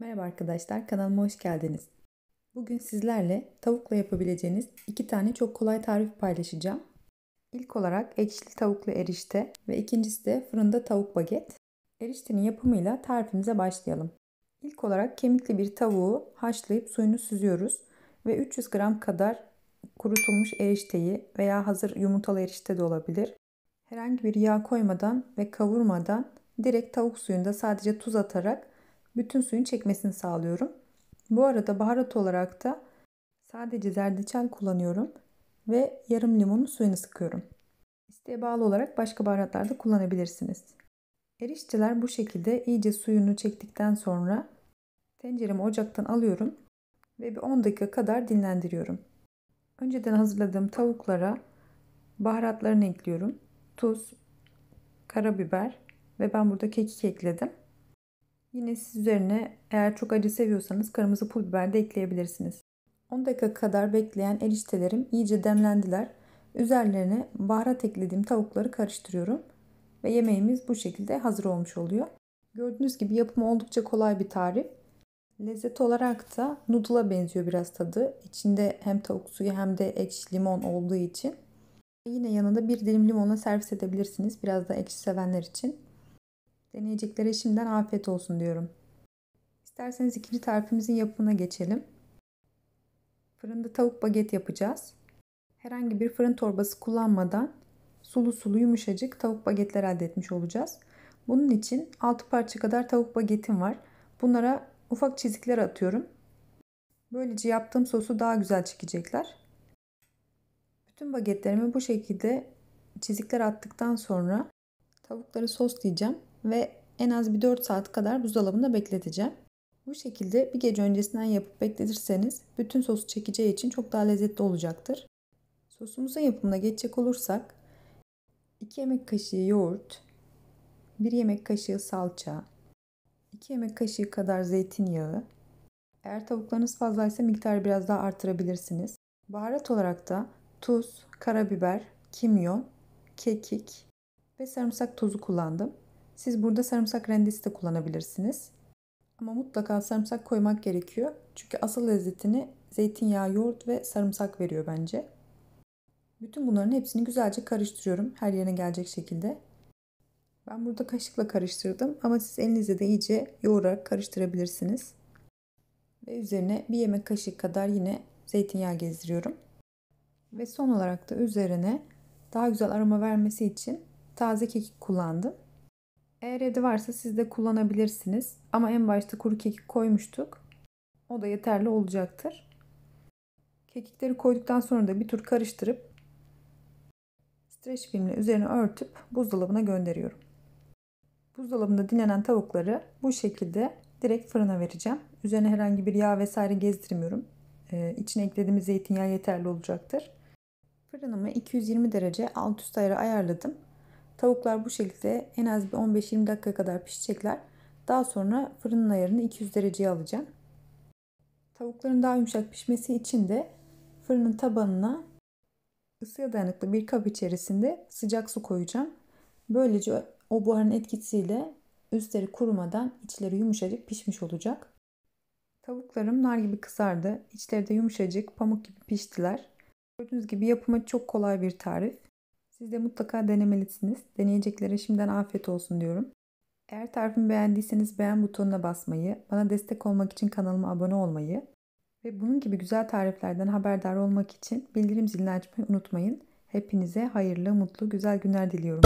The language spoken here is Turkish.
Merhaba arkadaşlar, kanalıma hoş geldiniz. Bugün sizlerle tavukla yapabileceğiniz 2 tane çok kolay tarif paylaşacağım. İlk olarak ekşili tavuklu erişte ve ikincisi de fırında tavuk baget. Eriştenin yapımıyla tarifimize başlayalım. İlk olarak kemikli bir tavuğu haşlayıp suyunu süzüyoruz ve 300 gram kadar kurutulmuş erişteyi veya hazır yumurtalı erişte de olabilir. Herhangi bir yağ koymadan ve kavurmadan direkt tavuk suyunda sadece tuz atarak bütün suyun çekmesini sağlıyorum. Bu arada baharat olarak da sadece zerdeçal kullanıyorum ve yarım limonun suyunu sıkıyorum. İsteğe bağlı olarak başka baharatlar da kullanabilirsiniz. Erişteler bu şekilde iyice suyunu çektikten sonra tenceremi ocaktan alıyorum ve bir 10 dakika kadar dinlendiriyorum. Önceden hazırladığım tavuklara baharatlarını ekliyorum. Tuz, karabiber ve ben burada kekik ekledim. Yine siz üzerine eğer çok acı seviyorsanız kırmızı pul biber de ekleyebilirsiniz. 10 dakika kadar bekleyen eriştelerim iyice demlendiler. Üzerlerine baharat eklediğim tavukları karıştırıyorum. Ve yemeğimiz bu şekilde hazır olmuş oluyor. Gördüğünüz gibi yapımı oldukça kolay bir tarif. Lezzet olarak da noodle'a benziyor biraz tadı. İçinde hem tavuk suyu hem de ekşi limon olduğu için. Yine yanında bir dilim limonla servis edebilirsiniz. Biraz da ekşi sevenler için. Deneyeceklere şimdiden afiyet olsun diyorum. İsterseniz ikinci tarifimizin yapımına geçelim. Fırında tavuk baget yapacağız. Herhangi bir fırın torbası kullanmadan sulu sulu yumuşacık tavuk bagetler elde etmiş olacağız. Bunun için 6 parça kadar tavuk bagetim var. Bunlara ufak çizikler atıyorum. Böylece yaptığım sosu daha güzel çekecekler. Bütün bagetlerimi bu şekilde çizikler attıktan sonra tavukları soslayacağım ve en az bir 4 saat kadar buzdolabında bekleteceğim. Bu şekilde bir gece öncesinden yapıp bekletirseniz bütün sosu çekeceği için çok daha lezzetli olacaktır. Sosumuzun yapımına geçecek olursak 2 yemek kaşığı yoğurt, 1 yemek kaşığı salça, 2 yemek kaşığı kadar zeytinyağı. Eğer tavuklarınız fazlaysa miktarı biraz daha artırabilirsiniz. Baharat olarak da tuz, karabiber, kimyon, kekik ve sarımsak tozu kullandım. Siz burada sarımsak rendesi de kullanabilirsiniz. Ama mutlaka sarımsak koymak gerekiyor. Çünkü asıl lezzetini zeytinyağı, yoğurt ve sarımsak veriyor bence. Bütün bunların hepsini güzelce karıştırıyorum. Her yerine gelecek şekilde. Ben burada kaşıkla karıştırdım. Ama siz elinizle de iyice yoğurarak karıştırabilirsiniz. Ve üzerine bir yemek kaşığı kadar yine zeytinyağı gezdiriyorum. Ve son olarak da üzerine daha güzel aroma vermesi için taze kekik kullandım. Eğer evde varsa siz de kullanabilirsiniz. Ama en başta kuru kekik koymuştuk. O da yeterli olacaktır. Kekikleri koyduktan sonra da bir tur karıştırıp streç filmle üzerine örtüp buzdolabına gönderiyorum. Buzdolabında dinlenen tavukları bu şekilde direkt fırına vereceğim. Üzerine herhangi bir yağ vesaire gezdirmiyorum. İçine eklediğimiz zeytinyağı yeterli olacaktır. Fırınımı 220 derece alt üst ayarı ayarladım. Tavuklar bu şekilde en az bir 15-20 dakika kadar pişecekler. Daha sonra fırının ayarını 200 dereceye alacağım. Tavukların daha yumuşak pişmesi için de fırının tabanına ısıya dayanıklı bir kap içerisinde sıcak su koyacağım. Böylece o buharın etkisiyle üstleri kurumadan içleri yumuşacık pişmiş olacak. Tavuklarım nar gibi kızardı. İçleri de yumuşacık, pamuk gibi piştiler. Gördüğünüz gibi yapımı çok kolay bir tarif. Siz de mutlaka denemelisiniz. Deneyeceklere şimdiden afiyet olsun diyorum. Eğer tarifimi beğendiyseniz beğen butonuna basmayı, bana destek olmak için kanalıma abone olmayı ve bunun gibi güzel tariflerden haberdar olmak için bildirim zilini açmayı unutmayın. Hepinize hayırlı, mutlu, güzel günler diliyorum.